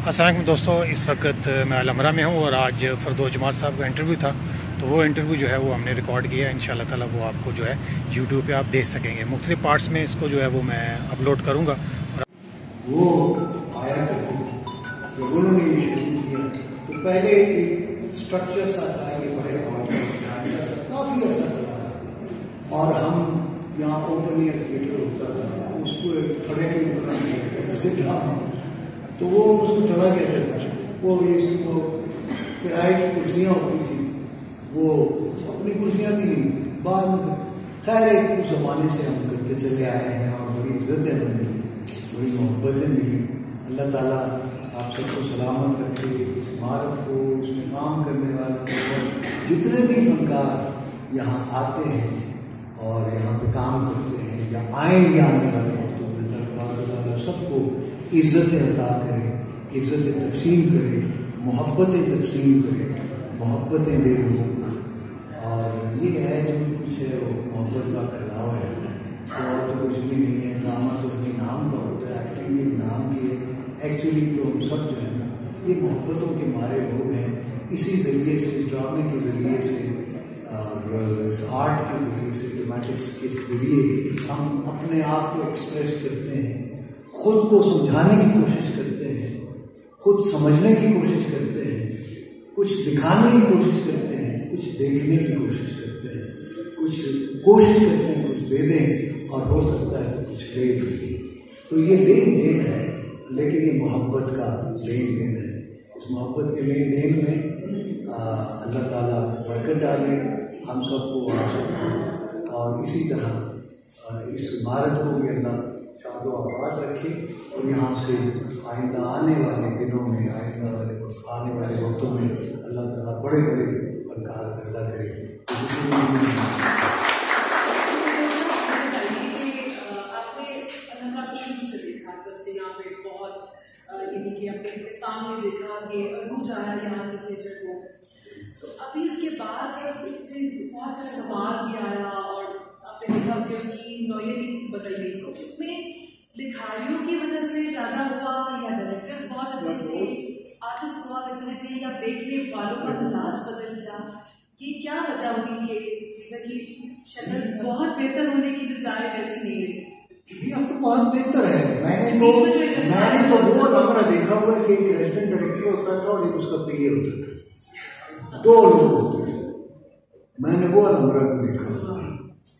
अस्सलाम वालेकुम दोस्तों, इस वक्त मैं अलमरा में हूँ और आज फरदौस जमाल साहब का इंटरव्यू था। तो वो इंटरव्यू जो है वो हमने रिकॉर्ड किया है। इंशाल्लाह ताला वो आपको जो है यूट्यूब पे आप देख सकेंगे। मुख्तलिफ पार्ट्स में इसको जो है वो मैं अपलोड करूँगा। वो आया करते थे जब उन्होंने ये शुरू किया तो पहले एक स्ट्रक्चर सा था, ये बड़े हॉल में काफ़ी अर्सा चला और हम यहाँ ओपन एयर थिएटर होता था, उसको एक थड़े के ऊपर कहते थे ड्रामा, तो वो उसको थड़ा कहते थे। वो इसको किराए की कुर्सियाँ होती थी, वो अपनी कुर्सियाँ भी नहीं, बाद में खैर एक उस ज़माने से हम करते चले आए हैं और बड़ी इज्जतें मिली, बड़ी मोहब्बतें मिली। अल्लाह ताला आप सबको सलामत रखे, इस इमारत को, इसमें काम करने वालों को, जितने भी फनकार यहाँ आते हैं और यहाँ पे काम करते हैं या आएंगे आने वाले वक्तों में, अल्लाह ताला सबको इज़्ज़तें अता करे, इज़्ज़तें तकसीम करे, मोहब्बतें तकसीम करे, मोहब्बतें दे लोगों को। और ये है जो कुछ है वो मोहब्बत का फैलाव है, और तो कुछ भी नहीं है। ड्रामा तो अपने नाम का होता है, एक्टिंग भी नाम की है। एक्चुअली तो हम सब जो है ना ये मोहब्बतों के मारे लोग हैं। इसी ज़रिए से, इस ड्रामे के ज़रिए से और इस आर्ट के ज़रिए से, ड्रामेटिक्स के ज़रिए हम अपने आप को एक्सप्रेस करते हैं, खुद को समझाने की कोशिश करते हैं, खुद समझने की कोशिश करते हैं, कुछ दिखाने की कोशिश करते हैं, कुछ देखने की कोशिश करते हैं, कुछ कोशिश करते हैं कुछ दे दें, और हो सकता है तो कुछ ले भी। तो ये लेन देन है, लेकिन ये मोहब्बत का लेन देन है। इस मोहब्बत के लेन देन में अल्लाह ताला बरकत डाले, हम सबको और इसी तरह इस इमारत को भी अल्लाह शाद व आबाद रखे और यहाँ से आइंदा आने वाले दिनों में, आने वाले वक्तों में अल्लाह ताला बड़े बड़े फनकार पैदा करे। सामने देखा कि अरूज आया यहाँ के थिएटर को, तो अभी उसके बाद जब इसमें बहुत सारा सवाल भी आया और आपने देखा कि उसकी नौयत ही बदल गई, तो इसमें लिखारियों की वजह से ज़्यादा हुआ या डायरेक्टर्स बहुत अच्छे थे, आर्टिस्ट बहुत अच्छे थे, या देखने वालों का मिजाज बदल गया? ये क्या वजह हुई कि जबकि शक्ल बहुत बेहतर होने की बजाय वैसी नहीं रही? अब तो बहुत बेहतर है। मैंने तो वो नंबर देखा हुआ है कि एक रेजिडेंट डायरेक्टर होता था और एक उसका पीए होता था, दो लोग होते थे। मैंने वो नंबर भी देखा,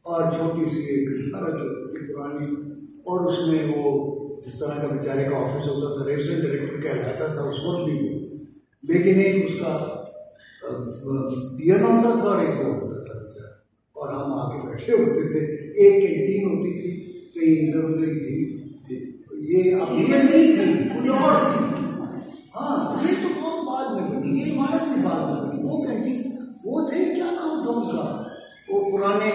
और छोटी सी एक इमारत होती थी पुरानी, और उसमें वो जिस तरह का बेचारे का ऑफिस होता था, रेजिडेंट डायरेक्टर कहलाता था उस वक्त भी, लेकिन एक उसका पियन होता था और एक वो होता था बेचारा, और हम आगे बैठे होते थे। एक कैंटीन होती थी, कहीं इधर उधर ही थी, ये अब ये नहीं थी, कुछ और थी। हाँ, ये तो बहुत बाद में बनी, ये इमारत भी बाद में बनी। वो कैंटीन वो थे, क्या नाम था उनका, वो पुराने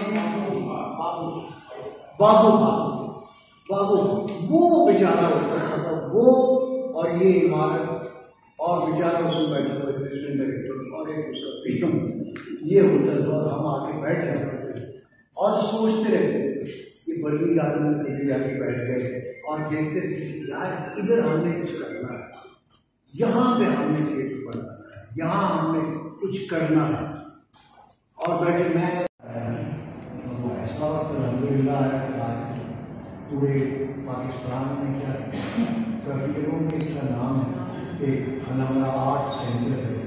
बाबू, वो बेचारा होता था वो, और ये इमारत, और बेचारा उसमें बैठा हुआ रेजिडेंट डायरेक्टर और एक उसका पीएम, ये होता था। और हम आके बैठ जाते थे और सोचते रहते थे, ये बर्नी गार्डन में कभी जाके बैठ गए और देखते थे कि यार इधर हमने कुछ करना है, यहाँ पे हमने थिएटर बनाना है, यहाँ हमने कुछ करना है, और बैठे। मैं ऐसा वक्त अल्हम्दुलिल्लाह है कि आज पूरे पाकिस्तान में क्या कवियों में इसका नाम है कि अलमरा आर्ट सेंटर है,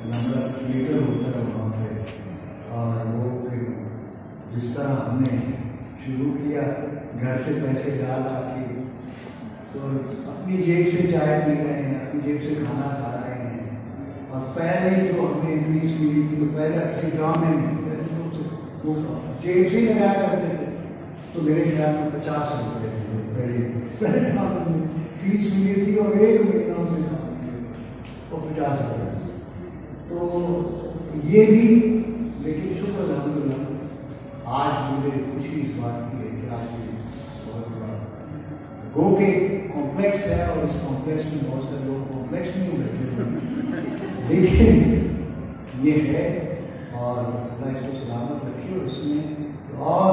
अलमरा थिएटर होता है वहाँ पे। और वो जिस तरह हमने शुरू किया, घर से पैसे डाल के, तो अपनी जेब से चाय पी रहे हैं, अपनी जेब से खाना खा रहे हैं, और पहले ही जो हमने फीस मिली थी तो पहले किसी गाँव में वैसे तो जेब से ही लगाया करते थे, तो मेरे ख्याल में 50 रुपये थे पहले फीस मिली थी, और एक महीना में वो 50 रुपये। तो ये भी, लेकिन शुक्र अल्हम्दुलिल्लाह आज मुझे खुशी इस बात की है कि आज बहुत बड़ा गो के कॉम्प्लेक्स है, और इस कॉम्प्लेक्स में बहुत सारे लोग कॉम्प्लेक्स में बैठे हैं, लेकिन ये है, और अल्लाह इसको सलामत रखी। और इसमें और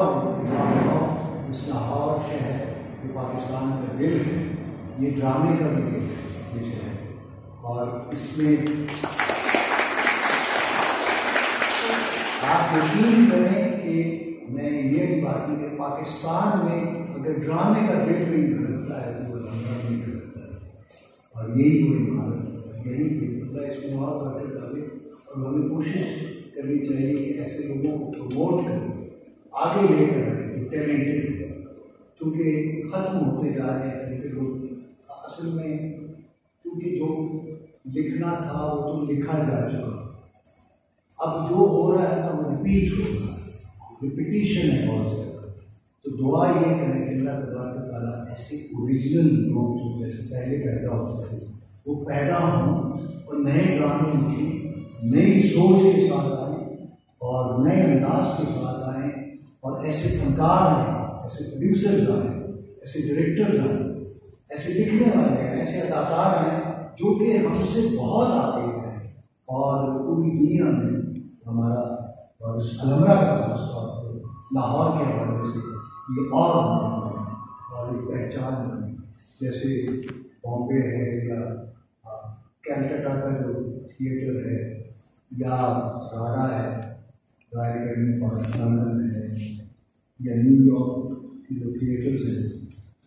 इस लाहौर शहर जो पाकिस्तान का दिल है, ये ड्रामे का भी विषय है। اور اس میں آپ یقین کریں کہ میں یہ بات کہ پاکستان میں اگر ڈرامے کا دل نہیں دھڑکتا ہے تو وہ الحمرا نہیں دھڑکتا ہے. اور یہی وہ عمارت ہے, یہی اللہ اس میں اور باتیں ڈالے. اور ہمیں کوشش کرنی چاہیے کہ ایسے لوگوں کو پروموٹ کریں, آگے لے کر آئیں ٹیلنٹڈ, کیونکہ ختم ہوتے جا رہے ہیں ٹیلنٹڈ لوگ. اصل میں کیونکہ جو لکھنا تھا وہ تو لکھا جا چکا, اب جو ہو رہا ہے نا وہ ریپیٹ ہو رہا ہے, ریپیٹیشن ہے بہت زیادہ. تو دعا یہ کریں کہ اللہ تبارک تعالیٰ ایسے اوریجنل لوگ جو جیسے پہلے پیدا ہوتے تھے وہ پیدا ہوں اور نئے ڈرامے لکھیں, نئی سوچ کے ساتھ آئیں اور نئے انداز کے ساتھ آئیں, اور ایسے فنکار آئیں, ایسے پروڈیوسرز آئیں, ایسے ڈائریکٹرز آئیں, ایسے لکھنے والے ہیں, ایسے اداکار ہیں جو کہ ہم سے بہت آگے ہیں. اور پوری دنیا میں ہمارا اور الحمرا کا خاص طور پر لاہور کے حوالے سے یہ اور نام ہے اور یہ پہچان ہے. جیسے بامبے ہے یا کلکتہ کا جو تھیٹر ہے یا راڈا ہے, رائل اکیڈمی پاکستان ہے, یا نیو یارک کی جو تھیٹرز ہیں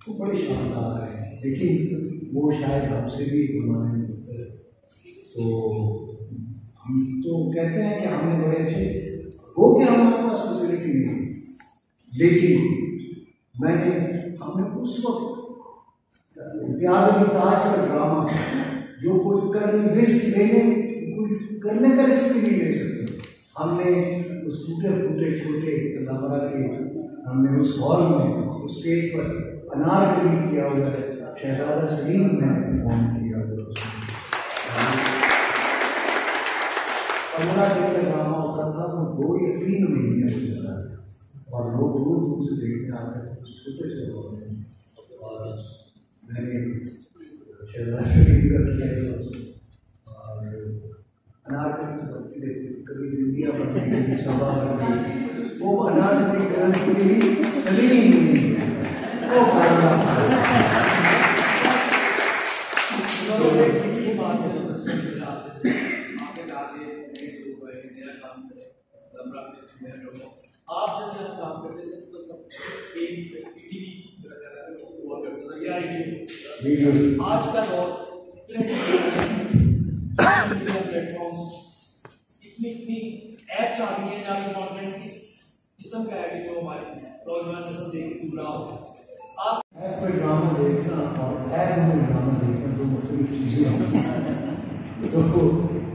وہ بڑے شاندار ہیں, لیکن وہ شاید ہم سے بھی زمانے میں بہتر ہے. تو ہم تو کہتے ہیں کہ ہم نے بڑے اچھے ہو کے ہمارے پاس فیسلٹی نہیں تھی, لیکن ہم نے اس وقت امتیاز علی تاج کا ڈرامہ جو کوئی رسک کرنے کا رسک نہیں لے سکتے, ہم نے اس ٹوٹے پھوٹے چھوٹے الحمرا کے ہم نے اس ہال میں اس اسٹیج پر انارکلی کیا ہوا ہے, شہزادہ سلیم نے پرفارم کیا ہوا ہے. 15 دن کا ڈرامہ ہوتا تھا, وہ 2 یا 3 مہینے سے چلا تھا اور لوگ دور دور سے دیکھنے آتے تھے, چھوٹے سے لوگ ہیں. اور میں نے شہزادہ سلیم کا کیا اور انارکلی بنتی رہتی تھی, کبھی انڈیا بن گئی, سبا بن گئی, وہ انارکلی کرنے کے لیے سلیم نہیں وہ آپ جب یہاں کام کرتے تھے تو سب ایک ٹی وی ہوا کرتا تھا یا ریڈیو. آج کا دور پلیٹ فارمس اتنی ایپس آ گئی ہیں جہاں پہ کانٹینٹ اس قسم کا ہے کہ جو ہماری نوجوان نسل دیکھ کے گمراہ ہوتا ہے. آپ ایپ پہ ڈرامہ دیکھنا اور ایپ میں ڈرامہ دیکھنا 2 مختلف چیزیں ہیں. تو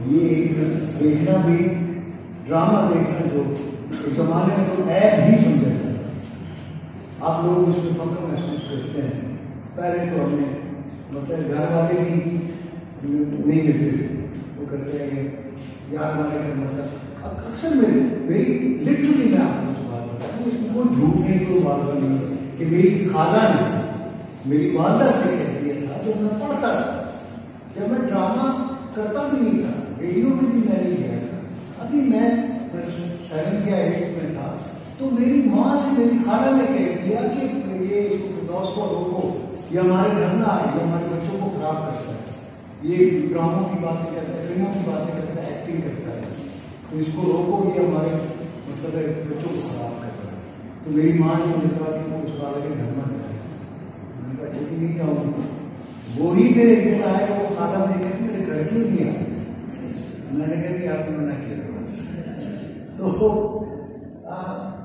یہ ایک دیکھنا بھی ڈرامہ دیکھنا جو ایک زمانے میں تو ایپ ہی سمجھا جاتا ہے. آپ لوگ اس میں فخر محسوس کرتے ہیں. پہلے تو ہم نے مطلب گھر والے بھی نہیں ملتے تھے, وہ کرتے ہیں کہ یار ہمارے گھر مطلب اکثر میری لٹرلی میں آپ کو بات بتاؤں, اس میں کوئی جھوٹ نہیں, کوئی والدہ نہیں کہ میری خالہ نے میری والدہ سے کہہ دیا تھا جب میں پڑھتا تھا, جب میں ڈرامہ کرتا بھی نہیں تھا, ریڈیو میں بھی میں نہیں گیا تھا, ابھی میں 7 یا 8 میں تھا, تو میری ماں سے میری خالہ نے کہہ دیا کہ یہ فردوس کو روکو, یہ ہمارے گھر نہ آئے, یہ ہمارے بچوں کو خراب کرتا ہے, یہ ڈراموں کی باتیں کرتا ہے, فلموں کی باتیں کرتا ہے, ایکٹنگ کرتا ہے, تو اس کو روکو, یہ ہمارے مطلب ہے بچوں کو خراب کرتا ہے. تو میری ماں نے مجھے کہا کہ وہ اس والے کے گھر میں جائے. میں نے کہا چلی نہیں جاؤں گا. وہی میرے دن آئے کہ وہ خالہ نے کہا میرے گھر کیوں نہیں آیا. میں نے کہا کہ آپ نے منع کیا. تو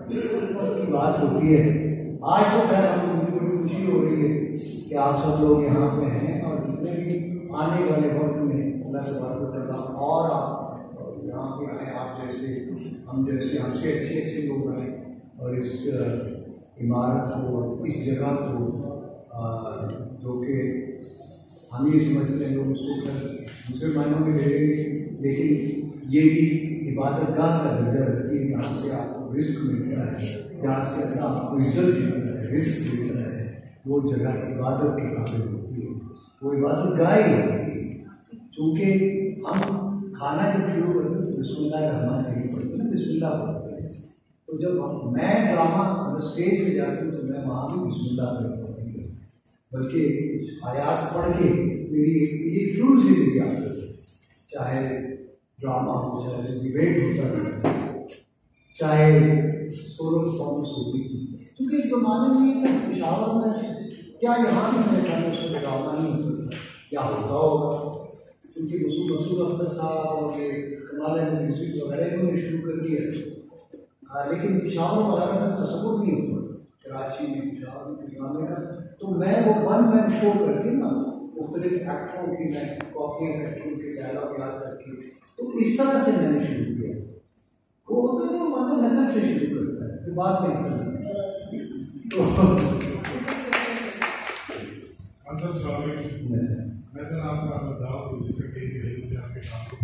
کی بات ہوتی ہے. آج تو خیر ہم مجھے بڑی خوشی ہو رہی ہے کہ آپ سب لوگ یہاں پہ ہیں, اور جتنے بھی آنے والے وقت میں اللہ تبارک و تعالیٰ اور آپ یہاں پہ آئے, آپ جیسے ہم سے اچھے لوگ آئے, اور اس عمارت کو, اس جگہ کو جو کہ ہم یہ سمجھتے ہیں لوگ اس کو دوسرے معنوں میں لے لیں گے, لیکن یہ بھی عبادت گاہ کا درجہ رکھتی ہے. جہاں سے آپ کو رزق ملتا ہے, جہاں سے اللہ آپ کو عزت ملتا ہے, رزق ملتا ہے, وہ جگہ عبادت کے قابل ہوتی ہے, وہ عبادت گاہ ہی ہوتی ہے. چونکہ ہم کھانا جب شروع کرتے ہیں تو بسم اللہ الرحمن الرحیم پڑھتے ہیں, بسم اللہ پڑھتے ہیں. تو جب میں ڈرامہ اسٹیج پہ جاتی ہوں تو میں وہاں بھی بسم اللہ پڑھتا ہوں. बल्कि आयात पढ़ के मेरी ये शुरू से मेरी आदत है, चाहे ड्रामा हो, चाहे डिबेट होता है, चाहे सोलो परफॉर्मेंस होती थी, क्योंकि इस ज़माने में पेशावर में क्या यहाँ भी मेरे ख्याल में उससे ड्रामा नहीं होता था, क्या होता होगा, क्योंकि मसूद अख्तर साहब और ये कमाल म्यूजिक वगैरह इन्होंने शुरू कर दिया, लेकिन पेशावर वगैरह में तस्वुर नहीं होता था, कराची में पेशावर में ड्रामे का। तो मैं वो वन मैन शो करके ना मुख्तलिफ एक्टरों की मैं कॉपियाँ करके उनके डायलॉग याद करके, तो इस तरह से मैंने शुरू किया। वो होता है ना मानो नकल से शुरू करता है, फिर बाद में करता है। मैं सर आपका बताओ जिसके से आपके काम को